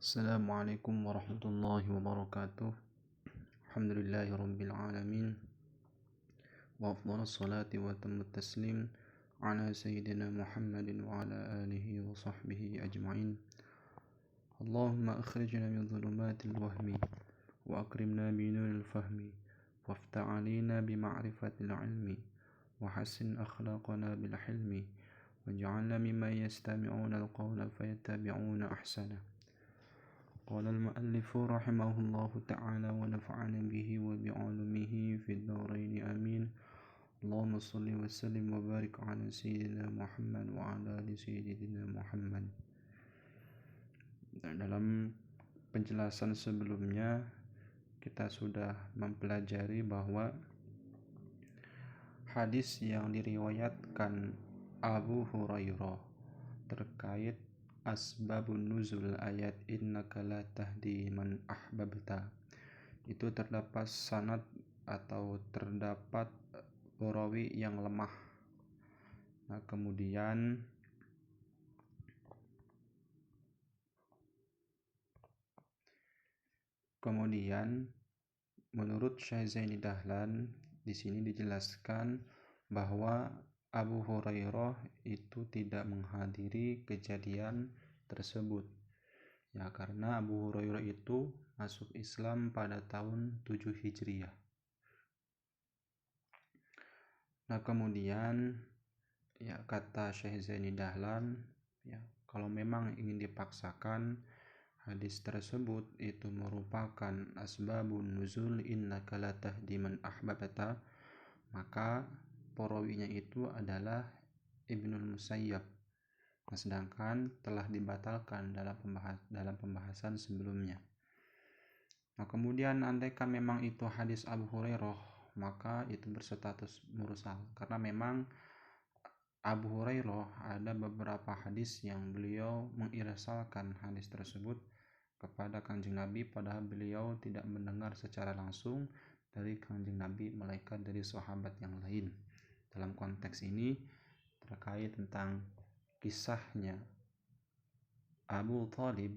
Assalamualaikum warahmatullahi wabarakatuh. Alhamdulillahi rabbil alamin. Wa afdhalus salati wa tammut taslim ala sayyidina Muhammadin wa ala alihi wa sahbihi ajma'in. Allahumma akhrijna min dhulumatil wahmi wa akrimna bi nuril fahmi waftah 'alaina bi ma'rifatil 'ilmi wa hassin akhlaqana bil hilmi waj'alna mimman yastami'una al-qawla fayattabi'una ahsana. قال المؤلف رحمه الله تعالى ونفعنا به وبعلومه في الدارين آمين. اللهم صل وسلم وبارك على سيدنا Muhammad wa ala ali sayyidina Muhammad. Dalam penjelasan sebelumnya kita sudah mempelajari bahwa hadis yang diriwayatkan Abu Hurairah terkait asbabun nuzul ayat innaka la tahdi man ahbabta itu terdapat sanad atau terdapat perawi yang lemah. Nah, kemudian menurut Syekh Zaini Dahlan di sini dijelaskan bahwa Abu Hurairah itu tidak menghadiri kejadian tersebut. Ya, karena Abu Hurairah itu masuk Islam pada tahun 7 Hijriah. Nah, kemudian ya kata Syekh Zaini Dahlan, ya kalau memang ingin dipaksakan hadis tersebut itu merupakan asbabun nuzul innaka la tahdi man ahbabta, maka perawinya itu adalah Ibnul Musayyab. Nah, sedangkan telah dibatalkan dalam pembahasan sebelumnya. Nah, kemudian andaikan memang itu hadis Abu Hurairah, maka itu berstatus mursal karena memang Abu Hurairah ada beberapa hadis yang beliau mengirsalkan hadis tersebut kepada Kanjeng Nabi, padahal beliau tidak mendengar secara langsung dari Kanjeng Nabi melainkan dari sahabat yang lain. Dalam konteks ini terkait tentang kisahnya Abu Thalib,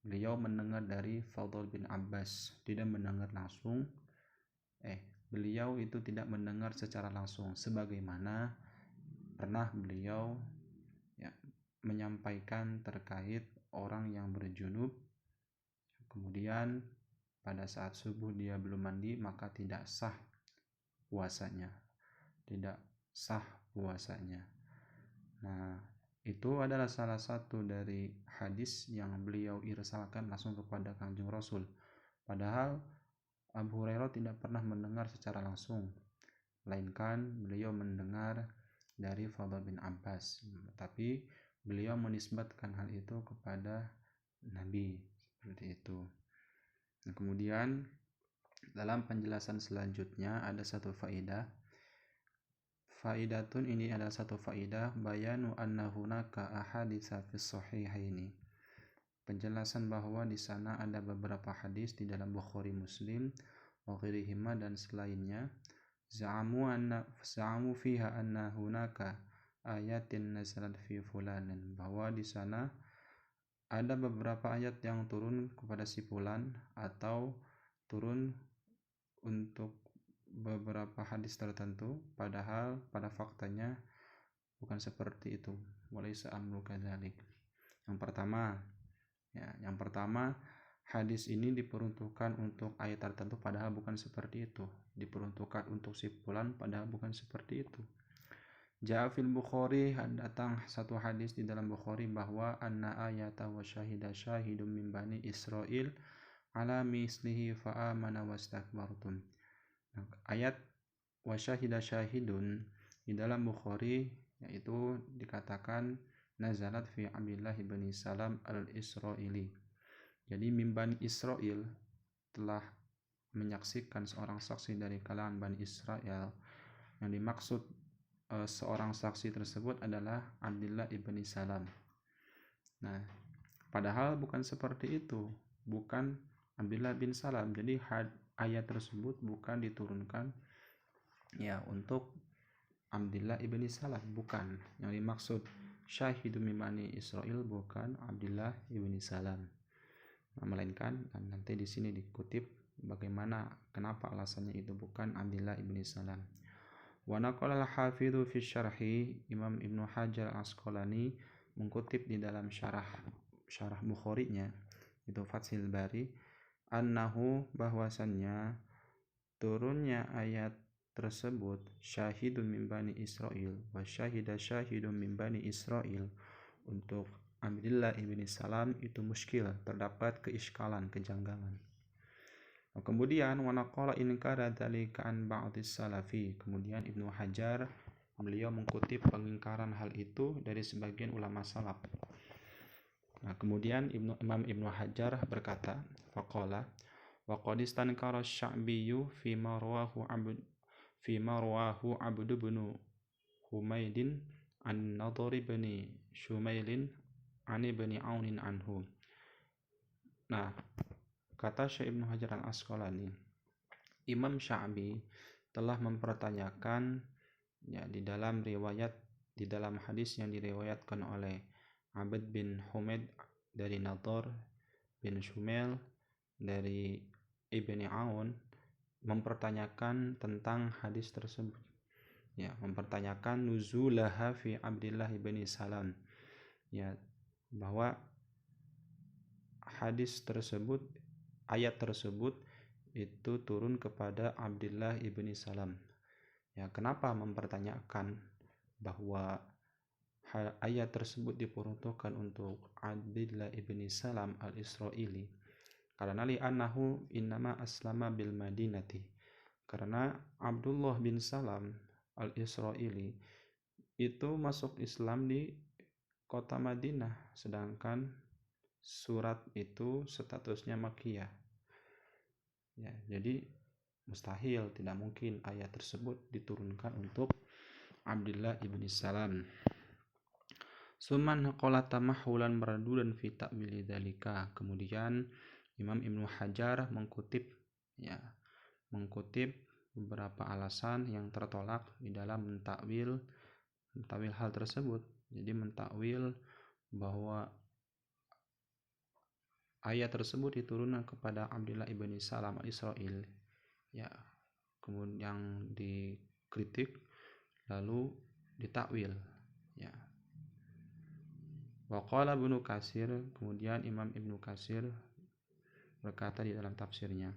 beliau mendengar dari Fadl bin Abbas, tidak mendengar langsung. Beliau itu tidak mendengar secara langsung, sebagaimana pernah beliau menyampaikan terkait orang yang berjunub, kemudian pada saat subuh dia belum mandi, maka tidak sah puasanya. Nah, itu adalah salah satu dari hadis yang beliau irsalkan langsung kepada Kanjeng Rasul. Padahal Abu Hurairah tidak pernah mendengar secara langsung, melainkan beliau mendengar dari Fadl bin Abbas. Tapi beliau menisbatkan hal itu kepada Nabi, seperti itu. Nah, kemudian dalam penjelasan selanjutnya ada satu faidah. Faidatun, ini adalah satu faidah, bayanu anna hunaka ahaditsa fis sahihaini. Penjelasan bahwa di sana ada beberapa hadis di dalam Bukhari, Muslim, wa ghairihima dan selainnya. Za'amu fiha anna hunaka ayatin nazalat fi fulanin, bahwa di sana ada beberapa ayat yang turun kepada si fulan atau turun untuk beberapa hadis tertentu, padahal pada faktanya bukan seperti itu. Walaysa amru kadzalik. Yang pertama, hadis ini diperuntukkan untuk ayat tertentu padahal bukan seperti itu. Diperuntukkan untuk si fulan padahal bukan seperti itu. Ja'a fil Bukhari, datang satu hadis di dalam Bukhari bahwa anna ayata wa syahida syahidum min bani Israil ala mislihi fa amana wastakbartum. Ayat wa syahida syahidun di dalam Bukhari yaitu dikatakan nazalat fi Abdullah bin Salam al-Israili. Jadi min bani Israil telah menyaksikan seorang saksi dari kalangan Bani Israel. Yang dimaksud seorang saksi tersebut adalah Abdullah ibn Salam. Nah, padahal bukan seperti itu, bukan Abdullah bin Salam. Jadi ayat tersebut bukan diturunkan untuk Abdullah ibn Salam, bukan. Yang dimaksud syahidu min bani Israil bukan Abdullah ibn Salam. melainkan nanti di sini dikutip bagaimana kenapa alasannya itu bukan Abdullah ibn Salam. Wa naqala al-Hafidhu fi syarhi, Imam Ibnu Hajar Al-Asqalani mengutip di dalam syarah Bukhari-nya itu Fathul Bari, annahu bahwasannya turunnya ayat tersebut syahidun min bani Israil wa syahida syahidun min bani Israil untuk Abdullah ibn Salam itu muskil, terdapat keiskalan, kejanggalan. Kemudian wa naqala inkara dzalika an ba'dis salafi, kemudian Ibnu Hajar beliau mengutip pengingkaran hal itu dari sebagian ulama salaf. Nah, kemudian Imam Ibnu Hajar berkata, faqala wa qad istankara asy-Sya'biyyu fi ma rawahu Abd bin Humaydin an-Nadhr bin Shumailin an ibn Aunin anhu. Nah, kata Syekh Ibnu Hajar Al-Asqalani, Imam Sya'bi telah mempertanyakan di dalam hadis yang diriwayatkan oleh Abd bin Humaid dari Nadhr bin Shumail dari Ibni Aun, mempertanyakan tentang hadis tersebut. Mempertanyakan nuzulaha fi Abdullah ibn Salam. Bahwa ayat tersebut itu turun kepada Abdullah ibn Salam. Kenapa mempertanyakan bahwa ayat tersebut diperuntukkan untuk Abdullah ibn Salam al-Israili? Karena li'annahu innama aslama bil Madinati. Karena Abdullah bin Salam al-Israili itu masuk Islam di kota Madinah, sedangkan surat itu statusnya Makkiyah. Jadi mustahil, tidak mungkin ayat tersebut diturunkan untuk Abdullah ibn Salam. Summan qala tamahulan maradudan fi ta'wili dzalika. Kemudian Imam Ibnu Hajar mengkutip beberapa alasan yang tertolak di dalam mentakwil hal tersebut. Jadi mentakwil bahwa ayat tersebut diturunkan kepada Abdullah ibn Salam al-Israil. Kemudian yang dikritik lalu ditakwil. Wa qala Ibnu Katsir, kemudian Imam Ibnu Katsir berkata di dalam tafsirnya,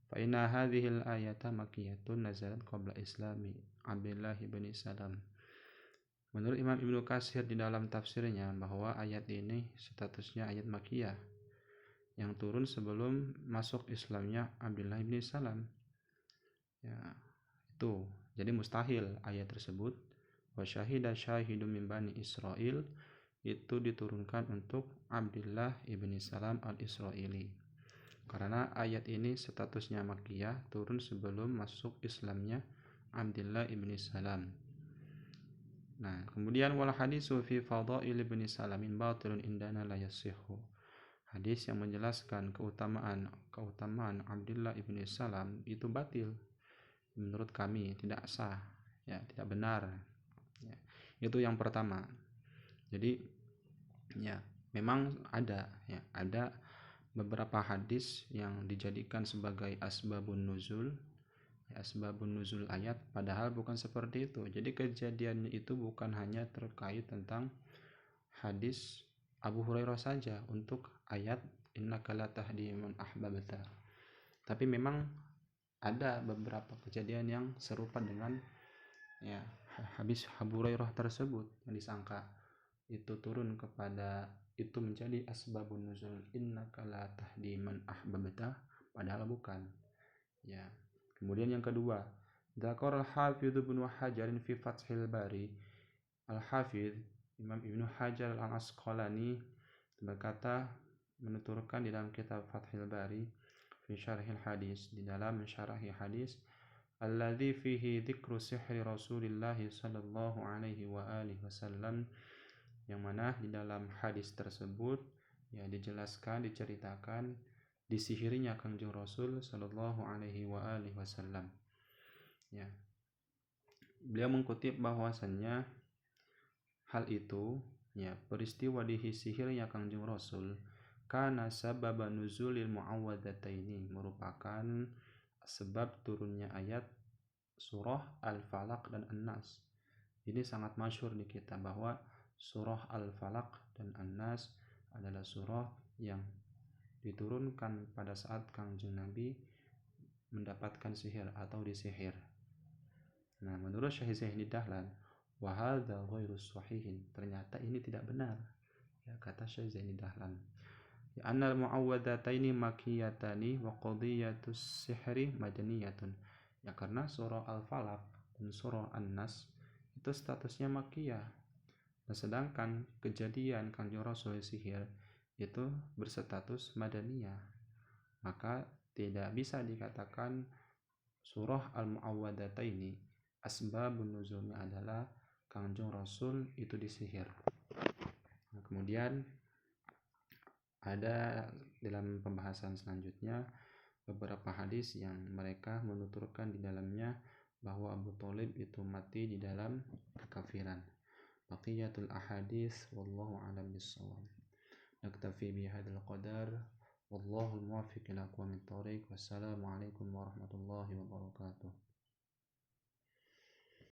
fa inna hadhil ayata makkiyatun nazalat qabla islami Abdullah ibn Salam. Menurut Imam Ibnu Katsir di dalam tafsirnya bahwa ayat ini statusnya ayat Makkiyah yang turun sebelum masuk Islamnya Abdullah ibn Salam. Itu. Jadi mustahil ayat tersebut wa syahida syahidun min bani Israil itu diturunkan untuk Abdullah ibn Salam al-Israili. Karena ayat ini statusnya Makkiyah, turun sebelum masuk Islamnya Abdullah ibn Salam. Nah, kemudian wal hadisu fi fadail ibn Salamin batilun indana la yasihhu. Hadis yang menjelaskan keutamaan Abdullah ibn Salam itu batil menurut kami, tidak sah, tidak benar. Itu yang pertama. Jadi memang ada beberapa hadis yang dijadikan sebagai asbabun nuzul ayat, padahal bukan seperti itu. Jadi kejadiannya itu bukan hanya terkait tentang hadis Abu Hurairah saja untuk ayat innaka la tahdi man ahbabta, tapi memang ada beberapa kejadian yang serupa dengan hadis Abu Hurairah tersebut yang disangka itu turun kepada, itu menjadi asbabun nuzul innaka la tahdi man ahbabta, padahal bukan. Kemudian yang kedua, dzakara al-Hafidz Ibnu Hajar fi Fathil Bari. Al-Hafidz Imam Ibnu Hajar Al-Asqalani berkata, menuturkan di dalam kitab Fathil Bari fi syarhil hadis, di dalam mensyarahi hadis alladzi fihi dzikru sihri Rasulillah sallallahu alaihi wa alihi wasallam, yang mana di dalam hadis tersebut diceritakan disihirinya Kangjeng Rasul sallallahu alaihi wa alihi wasallam. Beliau mengutip bahwasannya hal itu peristiwa disihirnya Kangjeng Rasul kana sabab nuzulil muawwadataini, merupakan sebab turunnya ayat surah Al-Falaq dan An-Nas. Ini sangat masyhur di kita bahwa surah Al-Falaq dan An-Nas adalah surah yang diturunkan pada saat Kangjeng Nabi mendapatkan sihir atau disihir. Nah, menurut Syekh Zaini Dahlan, wa hadza ghairu sahihin, ternyata ini tidak benar. Ya, kata Syekh Zaini Dahlan. Ya annal muawwadataini makiyatani wa qadiyatus sihri madaniyatun. Ya karena surah Al-Falaq dan surah An-Nas itu statusnya makiyah. Nah, sedangkan kejadian Kanjeng Rasul sihir itu berstatus madaniyah. Maka tidak bisa dikatakan surah Al-Muawwadataini asbabun nuzulnya adalah Kanjeng Rasul itu disihir. Nah, kemudian ada dalam pembahasan selanjutnya beberapa hadis yang mereka menuturkan di dalamnya bahwa Abu Thalib itu mati di dalam kekafiran. Baqiyatul ahadits wallahu a'lam bissawab. Naktafi bihadzal qadar wallahu al-muwaffiq ila aqwamit thoriq. Wassalamu alaikum warahmatullahi wabarakatuh.